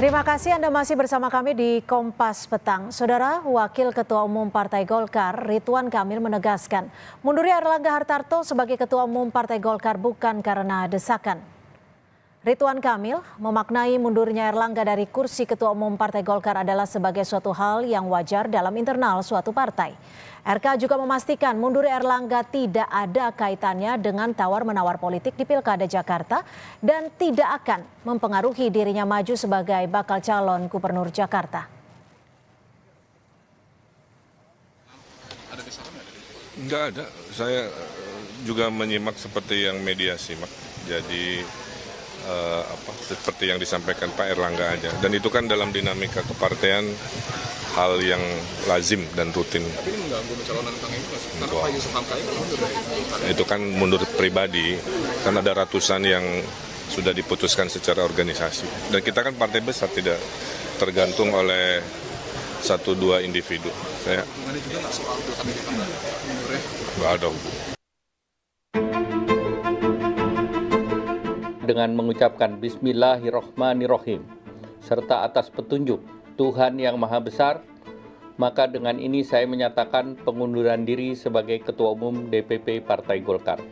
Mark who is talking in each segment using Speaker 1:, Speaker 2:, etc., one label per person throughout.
Speaker 1: Terima kasih Anda masih bersama kami di Kompas Petang. Saudara, Wakil Ketua Umum Partai Golkar, Ridwan Kamil menegaskan, mundurnya Erlangga Hartarto sebagai Ketua Umum Partai Golkar bukan karena desakan. Ridwan Kamil memaknai mundurnya Erlangga dari kursi Ketua Umum Partai Golkar adalah sebagai suatu hal yang wajar dalam internal suatu partai. RK juga memastikan mundur Erlangga tidak ada kaitannya dengan tawar-menawar politik di Pilkada Jakarta dan tidak akan mempengaruhi dirinya maju sebagai bakal calon gubernur Jakarta.
Speaker 2: Enggak ada, saya juga menyimak seperti yang media simak. Jadi seperti yang disampaikan Pak Erlangga aja. Dan itu kan dalam dinamika kepartean hal yang lazim dan rutin.
Speaker 3: Tapi ini mengganggu pencalonan Kang Emil, karena Pak Yusuf Hamka itu mundur dari partai.
Speaker 2: Itu kan mundur pribadi, kan ada ratusan yang sudah diputuskan secara organisasi. Dan kita kan partai besar, tidak tergantung oleh satu dua individu. Saya
Speaker 3: Hubungannya juga nggak soal pilkada Jakarta, mundurnya?
Speaker 2: nggak ada hubungan.
Speaker 4: Dengan mengucapkan Bismillahirrohmanirrohim serta atas petunjuk Tuhan Yang Maha Besar, maka dengan ini saya menyatakan pengunduran diri sebagai Ketua Umum DPP Partai Golkar.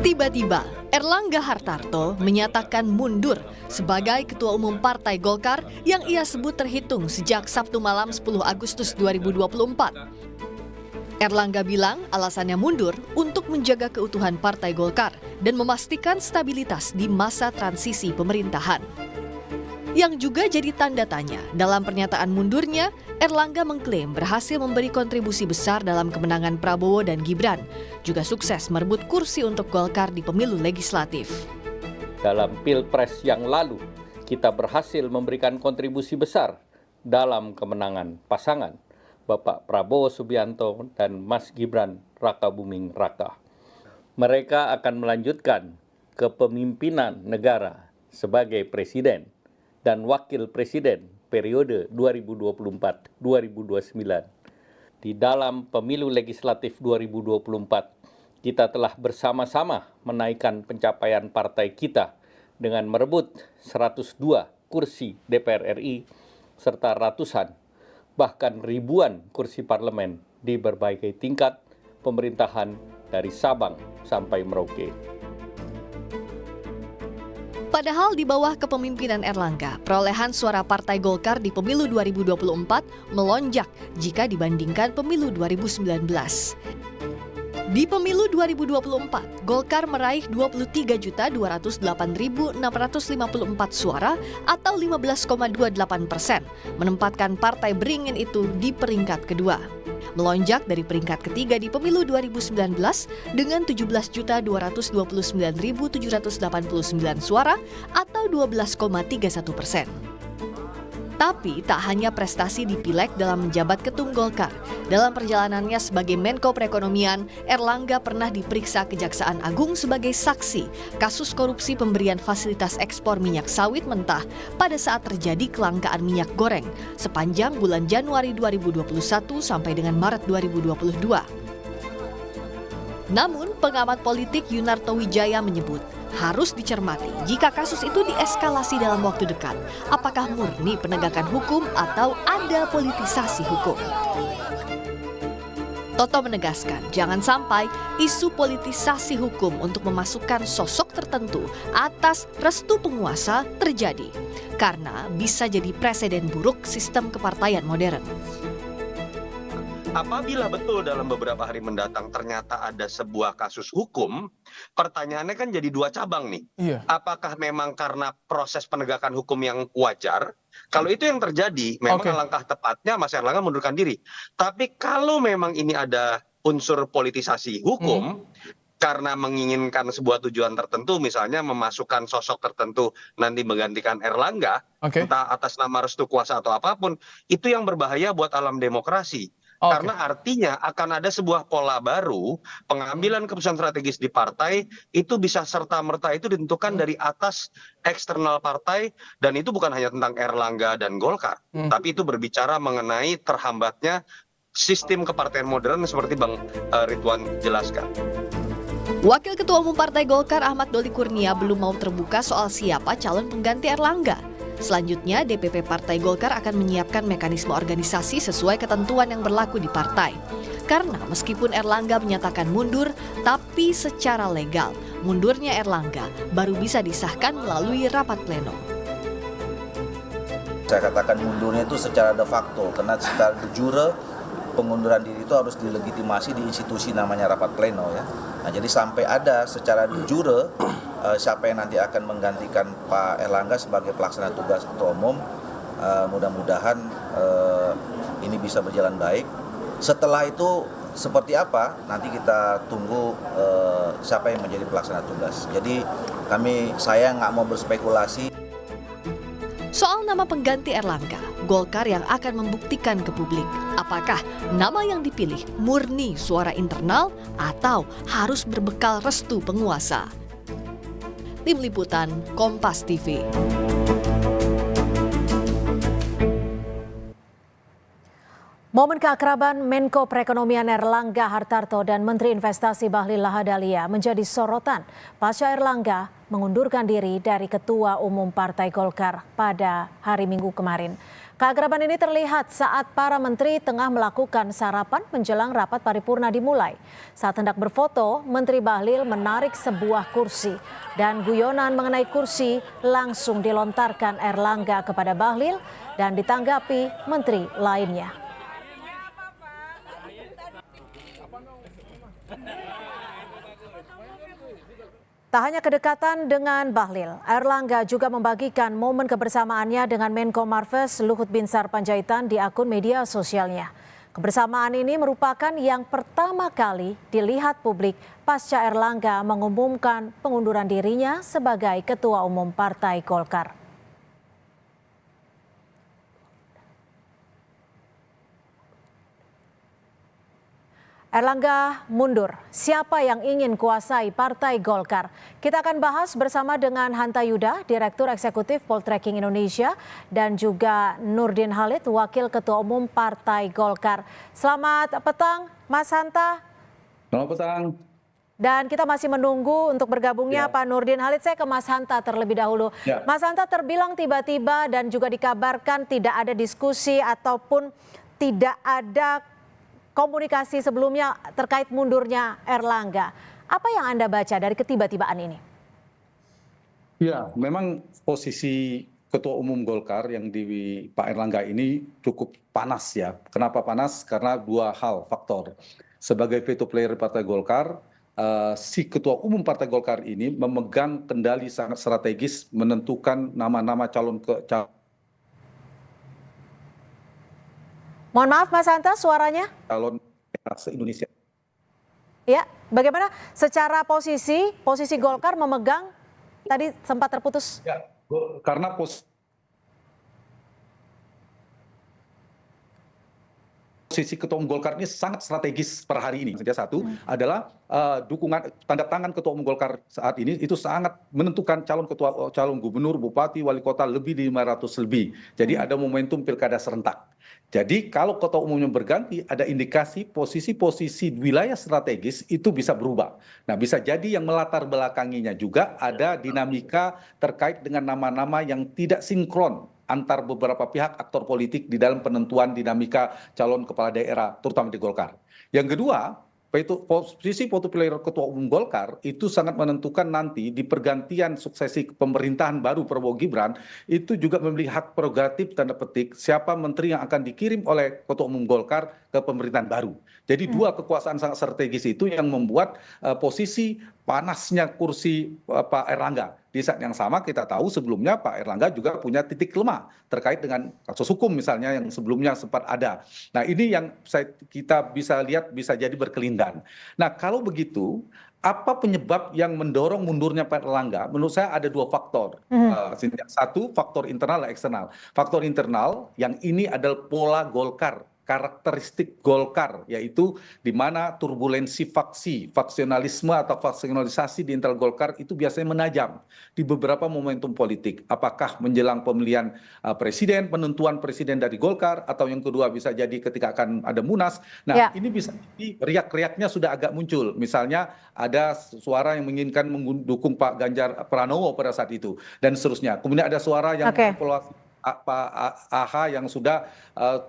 Speaker 5: Tiba-tiba, Erlangga Hartarto menyatakan mundur sebagai Ketua Umum Partai Golkar yang ia sebut terhitung sejak Sabtu malam 10 Agustus 2024. Erlangga bilang alasannya mundur untuk menjaga keutuhan Partai Golkar dan memastikan stabilitas di masa transisi pemerintahan. Yang juga jadi tanda tanya dalam pernyataan mundurnya, Erlangga mengklaim berhasil memberi kontribusi besar dalam kemenangan Prabowo dan Gibran, juga sukses merebut kursi untuk Golkar di pemilu legislatif.
Speaker 4: Dalam Pilpres yang lalu, kita berhasil memberikan kontribusi besar dalam kemenangan pasangan Bapak Prabowo Subianto dan Mas Gibran Rakabuming Raka. Mereka akan melanjutkan kepemimpinan negara sebagai presiden dan wakil presiden periode 2024-2029. Di dalam pemilu legislatif 2024, kita telah bersama-sama menaikkan pencapaian partai kita dengan merebut 102 kursi DPR RI serta ratusan, bahkan ribuan kursi parlemen di berbagai tingkat pemerintahan dari Sabang sampai Merauke.
Speaker 5: Padahal di bawah kepemimpinan Erlangga, perolehan suara Partai Golkar di pemilu 2024 melonjak jika dibandingkan pemilu 2019. Di pemilu 2024, Golkar meraih 23.208.654 suara atau 15,28%, menempatkan partai beringin itu di peringkat kedua. Melonjak dari peringkat ketiga di pemilu 2019 dengan 17.229.789 suara atau 12,31%. Tapi tak hanya prestasi di Pileg dalam menjabat ketum Golkar. Dalam perjalanannya sebagai Menko Perekonomian, Erlangga pernah diperiksa Kejaksaan Agung sebagai saksi kasus korupsi pemberian fasilitas ekspor minyak sawit mentah pada saat terjadi kelangkaan minyak goreng sepanjang bulan Januari 2021 sampai dengan Maret 2022. Namun, pengamat politik Yunarto Wijaya menyebut harus dicermati jika kasus itu dieskalasi dalam waktu dekat. Apakah murni penegakan hukum atau ada politisasi hukum? Toto menegaskan jangan sampai isu politisasi hukum untuk memasukkan sosok tertentu atas restu penguasa terjadi. Karena bisa jadi presiden buruk sistem kepartaian modern.
Speaker 6: Apabila betul dalam beberapa hari mendatang ternyata ada sebuah kasus hukum, pertanyaannya kan jadi dua cabang nih.
Speaker 3: Iya.
Speaker 6: Apakah memang karena proses penegakan hukum yang wajar? Kalau itu yang terjadi, memang langkah tepatnya Mas Erlangga mundurkan diri. Tapi kalau memang ini ada unsur politisasi hukum, karena menginginkan sebuah tujuan tertentu, misalnya memasukkan sosok tertentu nanti menggantikan Erlangga, entah atas nama restu kuasa atau apapun, itu yang berbahaya buat alam demokrasi. Karena artinya akan ada sebuah pola baru, pengambilan keputusan strategis di partai itu bisa serta-merta itu ditentukan dari atas eksternal partai, dan itu bukan hanya tentang Erlangga dan Golkar, tapi itu berbicara mengenai terhambatnya sistem kepartaian modern seperti Bang Ridwan jelaskan.
Speaker 5: Wakil Ketua Umum Partai Golkar Ahmad Doli Kurnia belum mau terbuka soal siapa calon pengganti Erlangga. Selanjutnya, DPP Partai Golkar akan menyiapkan mekanisme organisasi sesuai ketentuan yang berlaku di partai. Karena meskipun Erlangga menyatakan mundur, tapi secara legal, mundurnya Erlangga baru bisa disahkan melalui rapat pleno.
Speaker 7: Saya katakan mundurnya itu secara de facto, karena secara de jure pengunduran diri itu harus dilegitimasi di institusi namanya rapat pleno ya. Nah, jadi sampai ada secara de jure siapa yang nanti akan menggantikan Pak Erlangga sebagai pelaksana tugas Ketua Umum, mudah-mudahan ini bisa berjalan baik. Setelah itu seperti apa nanti kita tunggu siapa yang menjadi pelaksana tugas. Jadi saya nggak mau berspekulasi.
Speaker 5: Soal nama pengganti Erlangga, Golkar yang akan membuktikan ke publik apakah nama yang dipilih murni suara internal atau harus berbekal restu penguasa. Tim Liputan Kompas TV.
Speaker 1: Momen keakraban Menko Perekonomian Erlangga Hartarto dan Menteri Investasi Bahlil Lahadalia menjadi sorotan pasca Erlangga mengundurkan diri dari Ketua Umum Partai Golkar pada hari Minggu kemarin. Keakraban ini terlihat saat para menteri tengah melakukan sarapan menjelang rapat paripurna dimulai. Saat hendak berfoto, Menteri Bahlil menarik sebuah kursi dan guyonan mengenai kursi langsung dilontarkan Erlangga kepada Bahlil dan ditanggapi menteri lainnya. Tak hanya kedekatan dengan Bahlil, Erlangga juga membagikan momen kebersamaannya dengan Menko Marves Luhut Binsar Panjaitan di akun media sosialnya. Kebersamaan ini merupakan yang pertama kali dilihat publik pasca Erlangga mengumumkan pengunduran dirinya sebagai Ketua Umum Partai Golkar. Erlangga mundur. Siapa yang ingin kuasai Partai Golkar? Kita akan bahas bersama dengan Hanta Yuda, Direktur Eksekutif Poltreking Indonesia, dan juga Nurdin Halid, Wakil Ketua Umum Partai Golkar. Selamat petang, Mas Hanta.
Speaker 8: Selamat petang.
Speaker 1: Dan kita masih menunggu untuk bergabungnya Pak Nurdin Halid. Saya ke Mas Hanta terlebih dahulu. Mas Hanta, terbilang tiba-tiba dan juga dikabarkan tidak ada diskusi ataupun tidak ada komunikasi sebelumnya terkait mundurnya Erlangga. Apa yang Anda baca dari ketiba-tibaan ini?
Speaker 8: Ya, memang posisi Ketua Umum Golkar yang di Pak Erlangga ini cukup panas ya. Kenapa panas? Karena dua hal faktor. Sebagai veto player Partai Golkar, si Ketua Umum Partai Golkar ini memegang kendali sangat strategis menentukan nama-nama calon.
Speaker 1: Mohon maaf Mas Hanta, suaranya?
Speaker 8: Calon se-Indonesia.
Speaker 1: Ya, bagaimana secara posisi Golkar memegang, tadi sempat terputus?
Speaker 8: Ya, karena posisi Ketua Umum Golkar ini sangat strategis per hari ini. Satu adalah dukungan tanda tangan Ketua Umum Golkar saat ini itu sangat menentukan calon gubernur, bupati, wali kota lebih di 500 lebih. Jadi ada momentum pilkada serentak. Jadi kalau Ketua Umumnya berganti, ada indikasi posisi-posisi wilayah strategis itu bisa berubah. Nah, bisa jadi yang melatar belakanginya juga ada dinamika terkait dengan nama-nama yang tidak sinkron antar beberapa pihak aktor politik di dalam penentuan dinamika calon kepala daerah, terutama di Golkar. Yang kedua, posisi player Ketua Umum Golkar itu sangat menentukan nanti di pergantian suksesi pemerintahan baru Prabowo Gibran, itu juga memiliki hak prerogatif tanda petik siapa menteri yang akan dikirim oleh Ketua Umum Golkar ke pemerintahan baru. Jadi dua kekuasaan sangat strategis itu yang membuat posisi panasnya kursi Pak Erlangga. Di saat yang sama kita tahu sebelumnya Pak Erlangga juga punya titik lemah terkait dengan kasus hukum misalnya yang sebelumnya sempat ada. Nah, ini yang kita bisa lihat bisa jadi berkelindan. Nah, kalau begitu apa penyebab yang mendorong mundurnya Pak Erlangga? Menurut saya ada dua faktor. Satu, faktor internal dan eksternal. Faktor internal yang ini adalah pola Golkar karakteristik Golkar, yaitu di mana turbulensi faksionalisme atau faksionalisasi di internal Golkar itu biasanya menajam di beberapa momentum politik. Apakah menjelang pemilihan presiden, penentuan presiden dari Golkar, atau yang kedua bisa jadi ketika akan ada Munas. Nah, ini bisa jadi riak-riaknya sudah agak muncul. Misalnya ada suara yang menginginkan mendukung Pak Ganjar Pranowo pada saat itu, dan seterusnya. Kemudian ada suara yang mengevaluasi Pak AH yang sudah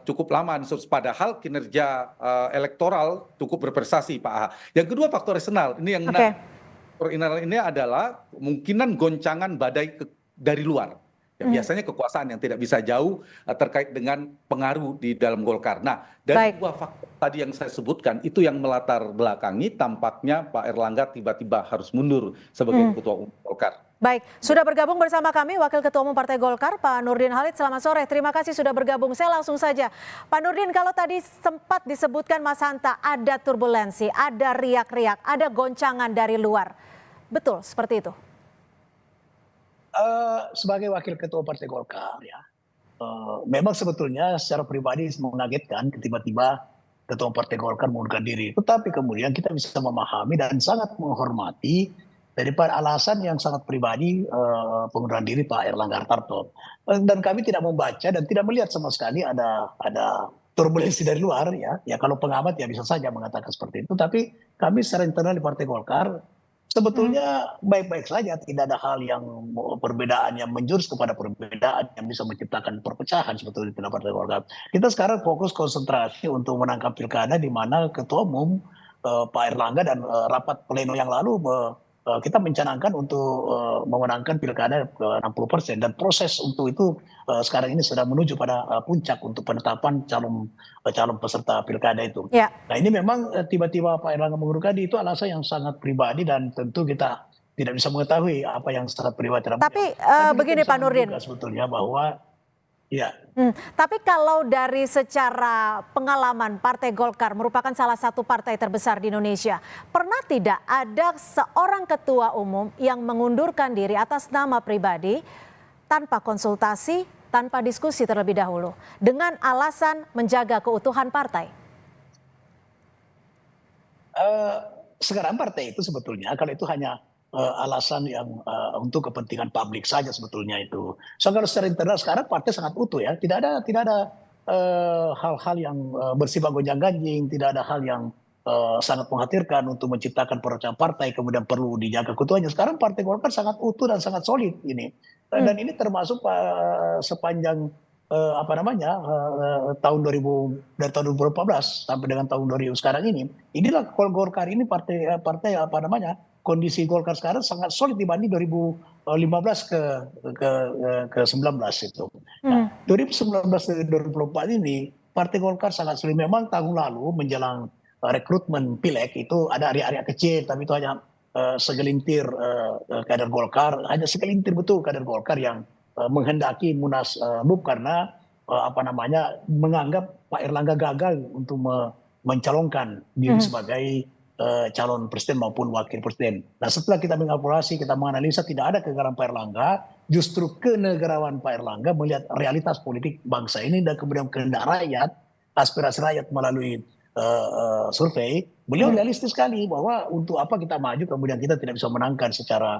Speaker 8: cukup lama, padahal kinerja elektoral cukup berprestasi Pak AH. Yang kedua faktor eksternal, ini yang faktor internal ini adalah kemungkinan goncangan badai dari luar. Ya, biasanya kekuasaan yang tidak bisa jauh terkait dengan pengaruh di dalam Golkar. Nah, dari dua faktor tadi yang saya sebutkan itu yang melatar belakangi tampaknya Pak Erlangga tiba-tiba harus mundur sebagai ketua umum Golkar.
Speaker 1: Baik, sudah bergabung bersama kami Wakil Ketua Umum Partai Golkar, Pak Nurdin Halid. Selamat sore, terima kasih sudah bergabung. Saya langsung saja, Pak Nurdin, kalau tadi sempat disebutkan Mas Hanta ada turbulensi, ada riak-riak, ada goncangan dari luar. Betul seperti itu?
Speaker 9: Sebagai Wakil Ketua Partai Golkar, ya, memang sebetulnya secara pribadi mengagetkan tiba-tiba Ketua Partai Golkar mengundurkan diri. Tetapi kemudian kita bisa memahami dan sangat menghormati daripada alasan yang sangat pribadi pengunduran diri Pak Erlangga Hartarto. Dan kami tidak membaca dan tidak melihat sama sekali ada turbulensi dari luar, ya. Ya kalau pengamat ya bisa saja mengatakan seperti itu. Tapi kami secara internal di Partai Golkar sebetulnya baik-baik saja, tidak ada hal yang perbedaan yang menjurus kepada perbedaan yang bisa menciptakan perpecahan sebetulnya di Partai Golkar. Kita sekarang fokus konsentrasi untuk menangkap pilkada di mana Ketua Umum Pak Erlangga dan rapat pleno yang lalu kita mencanangkan untuk memenangkan pilkada 60%, dan proses untuk itu sekarang ini sudah menuju pada puncak untuk penetapan calon peserta pilkada itu. Ya. Nah ini memang tiba-tiba Pak Erlangga mengundurkan diri itu alasan yang sangat pribadi dan tentu kita tidak bisa mengetahui apa yang sangat pribadi.
Speaker 1: Tapi begini Pak Nurdin,
Speaker 9: sebetulnya bahwa ya.
Speaker 1: Tapi kalau dari secara pengalaman Partai Golkar merupakan salah satu partai terbesar di Indonesia, pernah tidak ada seorang ketua umum yang mengundurkan diri atas nama pribadi tanpa konsultasi, tanpa diskusi terlebih dahulu, dengan alasan menjaga keutuhan partai?
Speaker 9: Sekarang partai itu sebetulnya kalau itu hanya alasan yang untuk kepentingan publik saja sebetulnya itu. So kalau secara internal sekarang partai sangat utuh, ya, tidak ada hal-hal yang bersifat gonjang-ganjing, tidak ada hal yang sangat mengkhawatirkan untuk menciptakan perpecahan partai kemudian perlu dijaga ketuanya. Sekarang Partai Golkar sangat utuh dan sangat solid ini, dan ini termasuk sepanjang tahun 2000 dari tahun 2014 sampai dengan tahun 2000 sekarang ini. Inilah Golkar ini partai kondisi Golkar sekarang sangat solid dibanding 2015 ke 19 itu. Nah, 2019 ke 2024 ini Partai Golkar sangat solid. Memang tahun lalu menjelang rekrutmen Pileg itu ada area-area kecil, tapi itu hanya segelintir kader Golkar, hanya segelintir betul kader Golkar yang menghendaki Munaslup karena menganggap Pak Erlangga gagal untuk mencalonkan diri sebagai calon presiden maupun wakil presiden. Nah setelah kita mengevaluasi, kita menganalisa tidak ada kegagalan Pak Erlangga, justru kenegarawan Pak Erlangga melihat realitas politik bangsa ini dan kemudian kehendak rakyat, aspirasi rakyat melalui survei, beliau realistis sekali bahwa untuk apa kita maju kemudian kita tidak bisa menangkan secara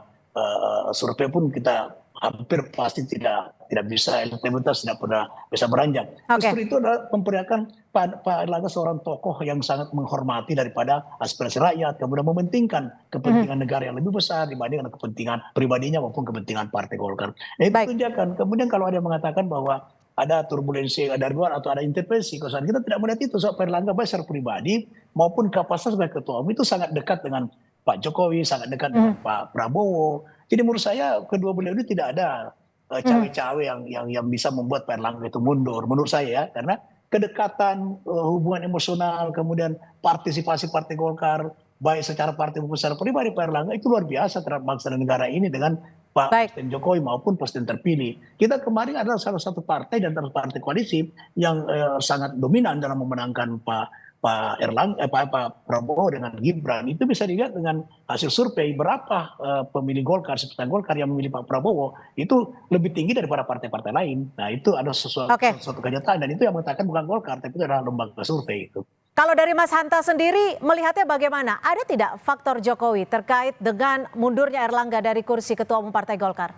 Speaker 9: survei pun kita hampir pasti tidak bisa, elektabilitas tidak pernah bisa beranjak. Justru itu adalah memperlihatkan Pak Erlangga seorang tokoh yang sangat menghormati daripada aspirasi rakyat, kemudian mementingkan kepentingan negara yang lebih besar dibandingkan kepentingan pribadinya maupun kepentingan Partai Golkar. Itu tunjukkan. Kemudian kalau ada yang mengatakan bahwa ada turbulensi dari luar atau ada intervensi, kita tidak melihat itu. Pak Erlangga baik secara pribadi maupun kapasitas sebagai ketua umum itu sangat dekat dengan Pak Jokowi, sangat dekat dengan Pak Prabowo. Jadi menurut saya kedua beliau ini tidak ada cawe-cawe yang bisa membuat Pak Erlangga itu mundur. Menurut saya, ya, karena kedekatan, hubungan emosional, kemudian partisipasi Partai Golkar, baik secara partai maupun secara pribadi Pak Erlangga itu luar biasa terhadap bangsa dan negara ini dengan Pak Presiden Jokowi maupun Presiden terpilih. Kita kemarin adalah salah satu partai dan partai koalisi yang sangat dominan dalam memenangkan Pak Pak Pak Prabowo dengan Gibran, itu bisa dilihat dengan hasil survei berapa pemilih Golkar, simpatisan Golkar yang memilih Pak Prabowo itu lebih tinggi daripada partai-partai lain. Nah, itu ada sesuatu kenyataan, dan itu yang mengatakan bukan Golkar, tapi itu adalah lembaga survei itu.
Speaker 1: Kalau dari Mas Hanta sendiri melihatnya bagaimana? Ada tidak faktor Jokowi terkait dengan mundurnya Erlangga dari kursi Ketua Umum Partai Golkar?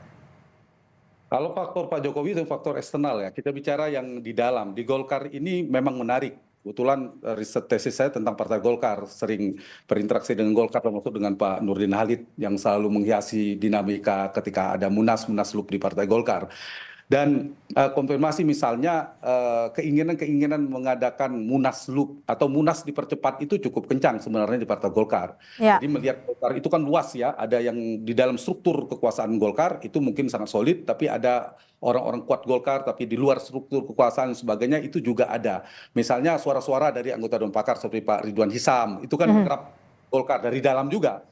Speaker 8: Kalau faktor Pak Jokowi itu faktor eksternal ya. Kita bicara yang di dalam. Di Golkar ini memang menarik. Kebetulan riset tesis saya tentang Partai Golkar, sering berinteraksi dengan Golkar, termasuk dengan Pak Nurdin Halid yang selalu menghiasi dinamika ketika ada munaslup di Partai Golkar. Dan konfirmasi misalnya keinginan mengadakan munaslup atau munas dipercepat itu cukup kencang sebenarnya di Partai Golkar.
Speaker 1: Ya.
Speaker 8: Jadi melihat Golkar itu kan luas ya, ada yang di dalam struktur kekuasaan Golkar itu mungkin sangat solid, tapi ada orang-orang kuat Golkar, tapi di luar struktur kekuasaan dan sebagainya itu juga ada. Misalnya suara-suara dari anggota Dewan Pakar seperti Pak Ridwan Hisam, itu kan kerap Golkar dari dalam juga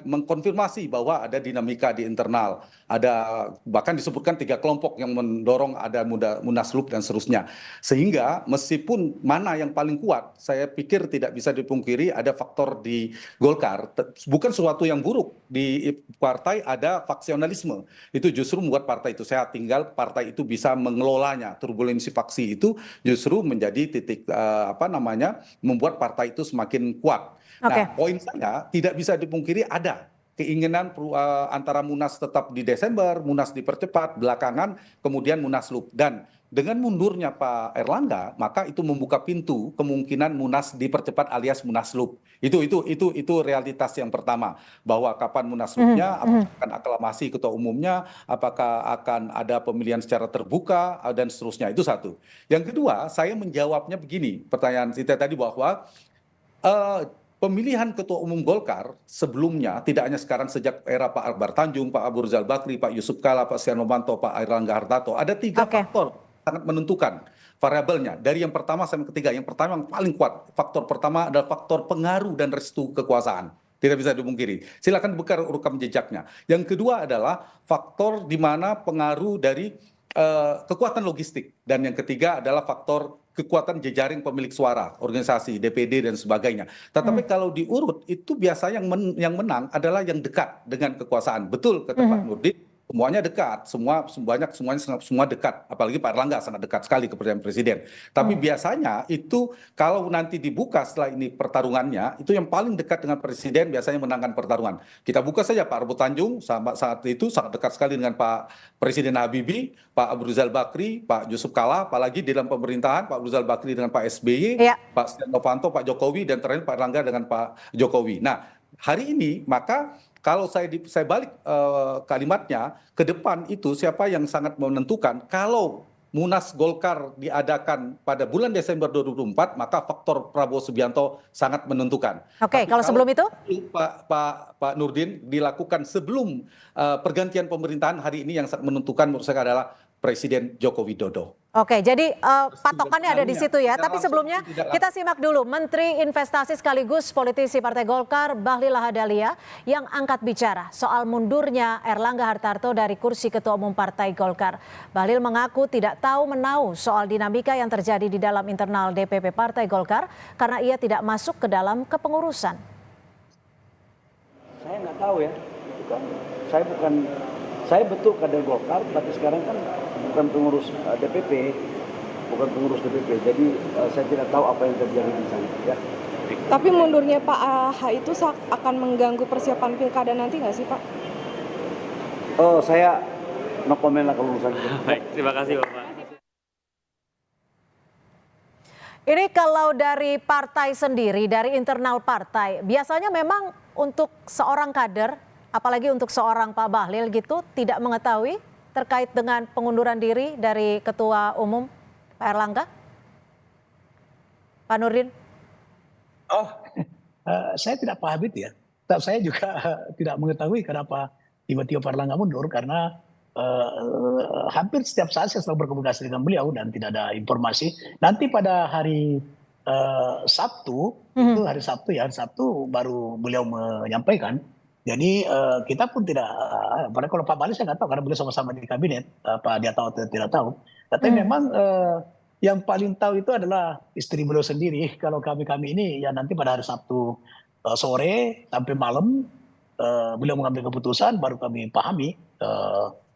Speaker 8: mengkonfirmasi bahwa ada dinamika di internal, ada bahkan disebutkan 3 kelompok yang mendorong ada munaslup dan seterusnya. Sehingga meskipun mana yang paling kuat, saya pikir tidak bisa dipungkiri ada faktor di Golkar, bukan sesuatu yang buruk. Di partai ada faksionalisme, itu justru membuat partai itu sehat, tinggal partai itu bisa mengelolanya. Turbulensi faksi itu justru menjadi titik membuat partai itu semakin kuat. Nah, poin saya tidak bisa dipungkiri ada keinginan antara Munas tetap di Desember, Munas dipercepat, belakangan kemudian Munaslup. Dan dengan mundurnya Pak Erlangga, maka itu membuka pintu kemungkinan Munas dipercepat alias Munaslup. Itu realitas yang pertama, bahwa kapan Munaslupnya, apakah akan aklamasi ketua umumnya, apakah akan ada pemilihan secara terbuka dan seterusnya. Itu satu. Yang kedua, saya menjawabnya begini, pertanyaan Sita tadi bahwa pemilihan ketua umum Golkar sebelumnya, tidak hanya sekarang, sejak era Pak Akbar Tanjung, Pak Abu Rizal Bakri, Pak Yusuf Kala, Pak Setia Novanto, Pak Airlangga Hartarto, ada 3 faktor sangat menentukan variabelnya. Dari yang pertama sampai ketiga, yang pertama yang paling kuat, faktor pertama adalah faktor pengaruh dan restu kekuasaan. Tidak bisa dipungkiri. Silakan buka rekam jejaknya. Yang kedua adalah faktor di mana pengaruh dari kekuatan logistik. Dan yang ketiga adalah faktor kekuatan jejaring pemilik suara, organisasi, DPD dan sebagainya. Tetapi kalau diurut itu biasanya yang menang adalah yang dekat dengan kekuasaan. Betul kata Pak Nurdin, semuanya dekat, semua dekat. Apalagi Pak Erlangga sangat dekat sekali kepada Presiden. Tapi biasanya itu kalau nanti dibuka setelah ini pertarungannya, itu yang paling dekat dengan Presiden biasanya menangkan pertarungan. Kita buka saja Pak Abu Tanjung saat itu sangat dekat sekali dengan Pak Presiden Habibie, Pak Abu Rizal Bakri, Pak Yusuf Kala, apalagi di dalam pemerintahan Pak Abu Rizal Bakri dengan Pak SBY, Pak Setia Novanto, Pak Jokowi, dan terakhir Pak Erlangga dengan Pak Jokowi. Nah, hari ini maka kalau saya balik kalimatnya, ke depan itu siapa yang sangat menentukan. Kalau Munas Golkar diadakan pada bulan Desember 2024, maka faktor Prabowo Subianto sangat menentukan.
Speaker 1: Oke, kalau sebelum itu?
Speaker 8: Pak Nurdin, dilakukan sebelum pergantian pemerintahan, hari ini yang sangat menentukan menurut saya adalah Presiden Joko Widodo.
Speaker 1: Oke, jadi patokannya ada di situ ya. Tapi sebelumnya kita simak dulu Menteri Investasi sekaligus politisi Partai Golkar, Bahlil Lahadalia, yang angkat bicara soal mundurnya Erlangga Hartarto dari kursi Ketua Umum Partai Golkar. Bahlil mengaku tidak tahu menahu soal dinamika yang terjadi di dalam internal DPP Partai Golkar karena ia tidak masuk ke dalam kepengurusan.
Speaker 10: Saya nggak tahu ya, saya betul kader Golkar, tapi sekarang kan bukan pengurus DPP, jadi saya tidak tahu apa yang terjadi di sana. Ya.
Speaker 11: Tapi mundurnya Pak AH itu akan mengganggu persiapan pilkada nanti nggak sih Pak?
Speaker 10: Oh, saya no comment lah kalau urusan itu.
Speaker 12: Baik, terima kasih Bapak.
Speaker 1: Ini kalau dari partai sendiri, dari internal partai, biasanya memang untuk seorang kader, apalagi untuk seorang Pak Bahlil gitu, tidak mengetahui terkait dengan pengunduran diri dari Ketua Umum Pak Erlangga? Pak Nurdin?
Speaker 9: Saya tidak paham itu ya. Saya juga tidak mengetahui kenapa tiba-tiba Pak Erlangga mundur, karena hampir setiap saat saya selalu berkomunikasi dengan beliau dan tidak ada informasi. Nanti pada hari Sabtu, itu hari Sabtu baru beliau menyampaikan. Jadi kita pun tidak, padahal kalau Pak Bahlil saya nggak tahu karena beliau sama-sama di kabinet, apa dia tahu atau tidak tahu. Tapi memang Yang paling tahu itu adalah istri beliau sendiri. Kalau kami ini ya nanti pada hari Sabtu sore sampai malam beliau mengambil keputusan, baru kami pahami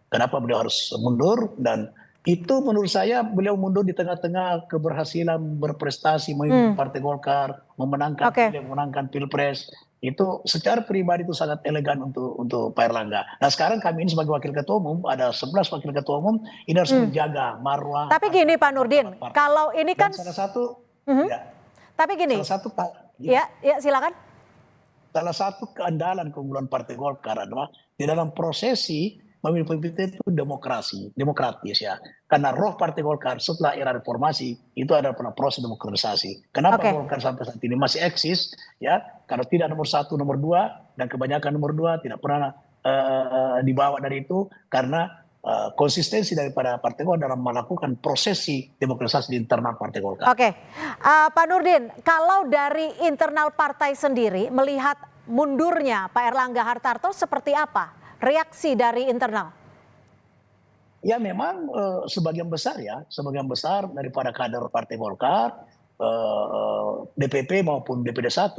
Speaker 9: kenapa beliau harus mundur. Dan itu menurut saya beliau mundur di tengah-tengah keberhasilan berprestasi memimpin Partai Golkar, memenangkan Pilpres. Itu secara pribadi itu sangat elegan untuk Pak Erlangga. Nah sekarang kami ini sebagai wakil ketua umum, ada 11 wakil ketua umum, ini harus menjaga marwah.
Speaker 1: Tapi gini Pak Nurdin, kalau ini kan
Speaker 9: salah satu,
Speaker 1: tapi gini,
Speaker 9: salah satu
Speaker 1: ya silakan.
Speaker 9: Salah satu keandalan keunggulan Partai Golkar adalah di dalam prosesi memimpin itu demokratis ya. Karena roh Partai Golkar setelah era reformasi itu adalah proses demokratisasi. Kenapa Golkar sampai saat ini masih eksis ya? Karena tidak nomor 1, nomor 2 dan kebanyakan nomor 2 tidak pernah dibawa dari itu karena konsistensi daripada Partai Golkar dalam melakukan prosesi demokratisasi di internal Partai Golkar.
Speaker 1: Oke, Pak Nurdin, kalau dari internal partai sendiri melihat mundurnya Pak Erlangga Hartarto seperti apa reaksi dari internal?
Speaker 9: Ya memang sebagian besar daripada kader Partai Golkar, DPP maupun DPD 1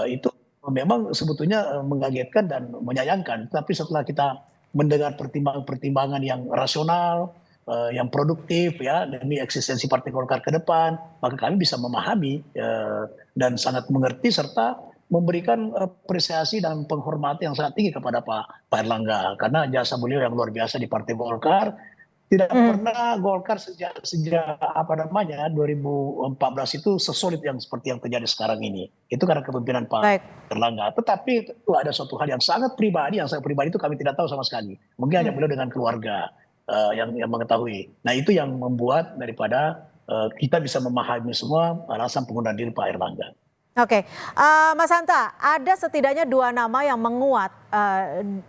Speaker 9: itu memang sebetulnya mengagetkan dan menyayangkan. Tapi setelah kita mendengar pertimbangan yang rasional, yang produktif ya demi eksistensi Partai Golkar ke depan, maka kami bisa memahami dan sangat mengerti serta memberikan apresiasi dan penghormatan yang sangat tinggi kepada Pak Erlangga karena jasa beliau yang luar biasa di Partai Golkar. Tidak pernah Golkar sejak 2014 itu sesolid yang seperti yang terjadi sekarang ini. Itu karena kepemimpinan Pak Erlangga. Tetapi itu ada suatu hal yang sangat pribadi, yang saya pribadi itu kami tidak tahu sama sekali. Mungkin hanya beliau dengan keluarga yang mengetahui. Nah itu yang membuat daripada kita bisa memahami semua alasan pengunduran diri Pak Erlangga.
Speaker 1: Oke, Mas Hanta, ada setidaknya 2 nama yang menguat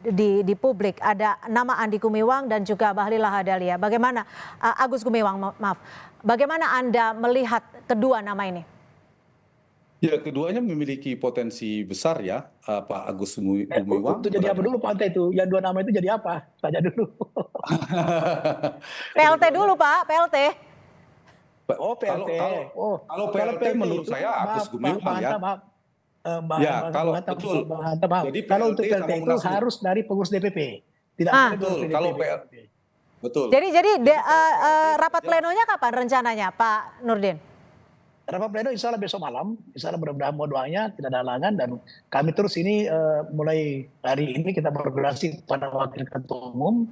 Speaker 1: di publik. Ada nama Andi Gumiwang dan juga Bahlil Lahadalia. Bagaimana Agus Gumiwang, maaf. Bagaimana Anda melihat kedua nama ini?
Speaker 8: Ya, keduanya memiliki potensi besar ya, Pak Agus Gumiwang.
Speaker 9: Itu jadi apa dulu Pak Anta itu? Yang 2 nama itu jadi apa? Tanya dulu.
Speaker 1: PLT dulu Pak, PLT.
Speaker 9: Oh PLT.
Speaker 8: Kalau PLT menurut saya Agus Gumiwang ya. Ya kalau betul.
Speaker 9: Jadi kalau untuk PLT itu harus dari pengurus DPP. Tidak
Speaker 8: betul. Kalau PLT. Betul.
Speaker 1: Jadi rapat plenonya kapan rencananya Pak Nurdin?
Speaker 9: Rapat pleno insya Allah besok malam. Insya Allah mudah-mudahan mohon doanya tidak ada halangan dan kami terus ini mulai hari ini kita berkoordinasi pada wakil ketua umum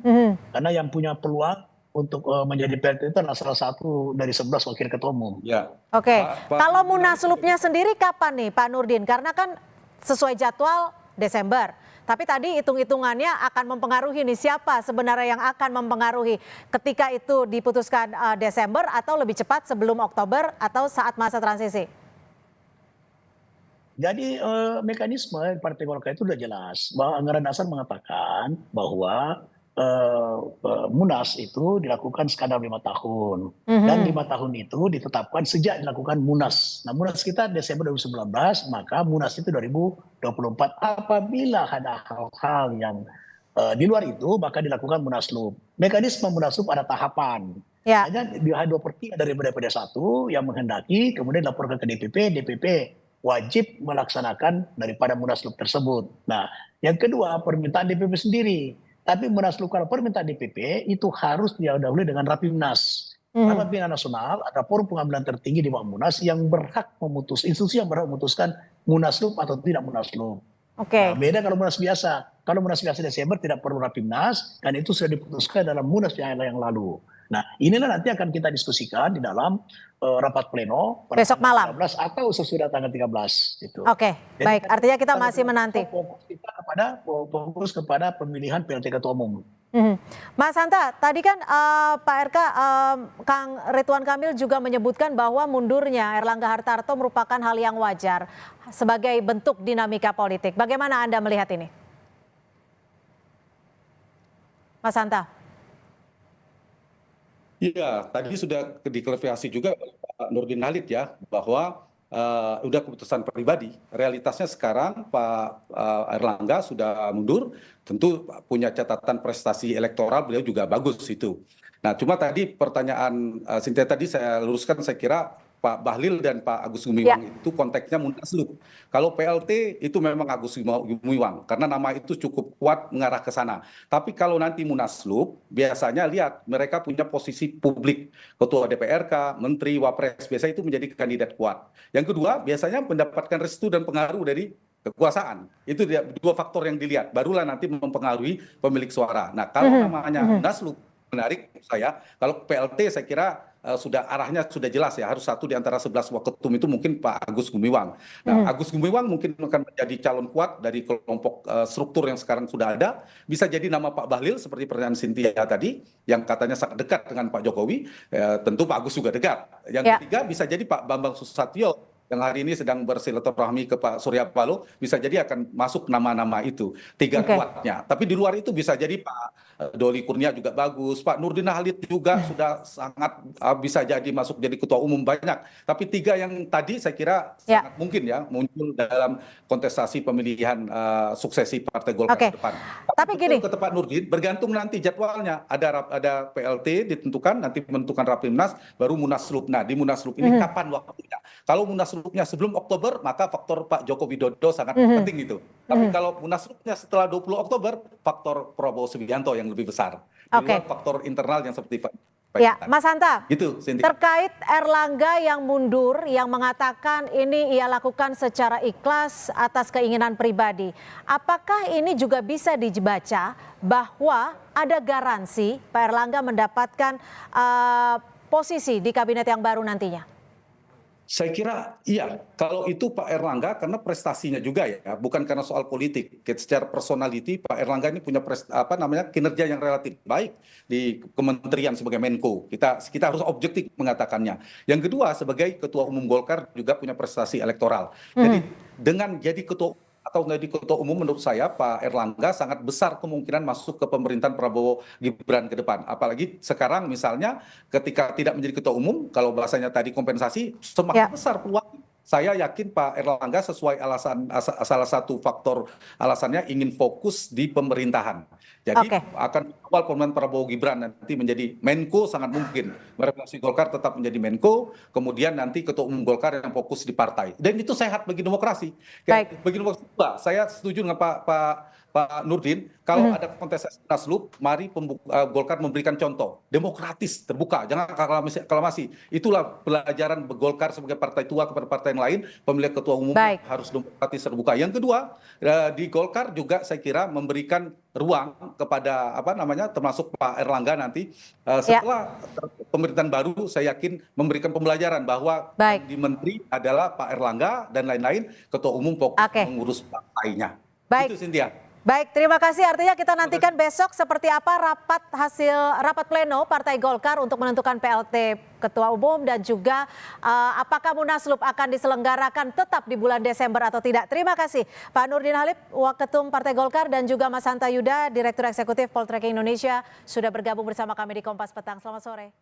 Speaker 9: karena yang punya peluang untuk menjadi PLT itu adalah salah satu dari 11 wakil ketua umum.
Speaker 8: Ya.
Speaker 1: Oke, kalau Munaslupnya sendiri kapan nih Pak Nurdin? Karena kan sesuai jadwal Desember. Tapi tadi hitung-hitungannya akan mempengaruhi nih siapa sebenarnya yang akan mempengaruhi ketika itu diputuskan Desember atau lebih cepat sebelum Oktober atau saat masa transisi?
Speaker 9: Jadi mekanisme Partai Golkar itu sudah jelas bahwa anggaran dasar mengatakan bahwa Munas itu dilakukan sekadar 5 tahun dan 5 tahun itu ditetapkan sejak dilakukan Munas. Nah Munas kita Desember 2019 maka Munas itu 2024 apabila ada hal-hal yang di luar itu maka dilakukan Munaslup. Mekanisme Munaslup ada tahapan. Hanya di 2/3 dari DPD 1 yang menghendaki kemudian dilaporkan ke DPP wajib melaksanakan daripada Munaslup tersebut. Nah yang kedua permintaan DPP sendiri. Tapi Munaslup kalau permintaan DPP itu harus didahului dengan Rapimnas. Rapimnas Nasional ada forum pengambilan tertinggi di bawah Munas yang berhak institusi yang berhak memutuskan Munaslup atau tidak Munaslup. Nah, beda kalau Munas biasa. Kalau Munas biasa Desember tidak perlu Rapimnas dan itu sudah diputuskan dalam Munas yang lalu. Nah inilah nanti akan kita diskusikan di dalam rapat pleno
Speaker 1: besok malam
Speaker 9: 13 atau sesudah tanggal 13 gitu.
Speaker 1: Oke, baik. Artinya kita masih menanti.
Speaker 9: Fokus kepada pemilihan PLT Ketua Umum.
Speaker 1: Mas Hanta, tadi kan Pak RK, Kang Ridwan Kamil juga menyebutkan bahwa mundurnya Erlangga Hartarto merupakan hal yang wajar sebagai bentuk dinamika politik. Bagaimana Anda melihat ini? Mas Hanta.
Speaker 8: Iya, tadi sudah diklarifikasi juga oleh Pak Nurdin Halid ya, bahwa udah keputusan pribadi. Realitasnya sekarang Pak Erlangga sudah mundur, tentu punya catatan prestasi elektoral beliau juga bagus itu. Nah, cuma tadi pertanyaan Cynthia tadi saya luruskan, saya kira Pak Bahlil dan Pak Agus Gumiwang itu konteksnya Munaslup. Kalau PLT itu memang Agus Gumiwang, karena nama itu cukup kuat mengarah ke sana. Tapi kalau nanti Munaslup, biasanya lihat mereka punya posisi publik. Ketua DPRK, Menteri, Wapres, biasanya itu menjadi kandidat kuat. Yang kedua, biasanya mendapatkan restu dan pengaruh dari kekuasaan. Itu dua faktor yang dilihat, barulah nanti mempengaruhi pemilik suara. Nah, kalau namanya Munaslup, menarik saya, kalau PLT saya kira sudah arahnya sudah jelas ya, harus satu di antara 11 waketum itu mungkin Pak Agus Gumiwang. Nah, Agus Gumiwang mungkin akan menjadi calon kuat dari kelompok struktur yang sekarang sudah ada. Bisa jadi nama Pak Bahlil seperti pertanyaan Cynthia tadi, yang katanya sangat dekat dengan Pak Jokowi, tentu Pak Agus juga dekat. Yang ketiga bisa jadi Pak Bambang Susatyo, yang hari ini sedang bersilaturahmi ke Pak Surya Paloh, bisa jadi akan masuk nama-nama itu, tiga kuatnya. Tapi di luar itu bisa jadi Pak Doli Kurnia juga bagus, Pak Nurdin Halid juga sudah sangat bisa jadi masuk jadi ketua umum banyak. Tapi tiga yang tadi saya kira sangat mungkin ya muncul dalam kontestasi pemilihan suksesi Partai Golkar ke depan.
Speaker 1: Tapi gini,
Speaker 8: ke Pak Nurdin bergantung nanti jadwalnya. Ada PLT ditentukan, nanti menentukan Rapimnas, baru Munaslup. Nah, di Munaslup ini kapan waktunya? Kalau Munaslupnya sebelum Oktober, maka faktor Pak Joko Widodo sangat penting itu. Tapi kalau Munaslupnya setelah 20 Oktober, faktor Prabowo Subianto yang lebih besar. Di luar faktor internal yang seperti Pak.
Speaker 1: Ya, Mas Hanta,
Speaker 8: gitu,
Speaker 1: terkait Erlangga yang mundur, yang mengatakan ini ia lakukan secara ikhlas atas keinginan pribadi. Apakah ini juga bisa dibaca bahwa ada garansi Pak Erlangga mendapatkan posisi di kabinet yang baru nantinya?
Speaker 8: Saya kira iya, kalau itu Pak Erlangga karena prestasinya juga ya, bukan karena soal politik. Secara personality Pak Erlangga ini punya kinerja yang relatif baik di kementerian sebagai Menko. Kita harus objektif mengatakannya. Yang kedua, sebagai Ketua Umum Golkar juga punya prestasi elektoral. Jadi dengan jadi ketua atau menjadi ketua umum, menurut saya Pak Erlangga sangat besar kemungkinan masuk ke pemerintahan Prabowo Gibran ke depan. Apalagi sekarang misalnya ketika tidak menjadi ketua umum, kalau bahasanya tadi kompensasi, semakin besar peluang. Saya yakin Pak Erlangga sesuai salah satu faktor alasannya ingin fokus di pemerintahan. Jadi akan awal pemerintahan Prabowo Gibran nanti menjadi Menko sangat mungkin. Merepresentasi Golkar tetap menjadi Menko, kemudian nanti ketua umum Golkar yang fokus di partai. Dan itu sehat bagi demokrasi. Bagi demokrasi, saya setuju dengan Pak Nurdin, kalau ada kontestasi Munaslup, mari Golkar memberikan contoh. Demokratis, terbuka, jangan aklamasi. Itulah pelajaran Golkar sebagai partai tua kepada partai yang lain, pemilihan ketua umum harus demokratis, terbuka. Yang kedua, di Golkar juga saya kira memberikan ruang kepada termasuk Pak Erlangga nanti setelah pemerintahan baru, saya yakin memberikan pembelajaran bahwa di menteri adalah Pak Erlangga dan lain-lain, ketua umum fokus mengurus partainya. Itu Cynthia.
Speaker 1: Baik, terima kasih. Artinya kita nantikan besok seperti apa rapat pleno Partai Golkar untuk menentukan PLT Ketua Umum dan juga apakah Munaslup akan diselenggarakan tetap di bulan Desember atau tidak. Terima kasih Pak Nurdin Halid, Waketum Partai Golkar, dan juga Mas Hanta Yuda, Direktur Eksekutif Poltreking Indonesia, sudah bergabung bersama kami di Kompas Petang. Selamat sore.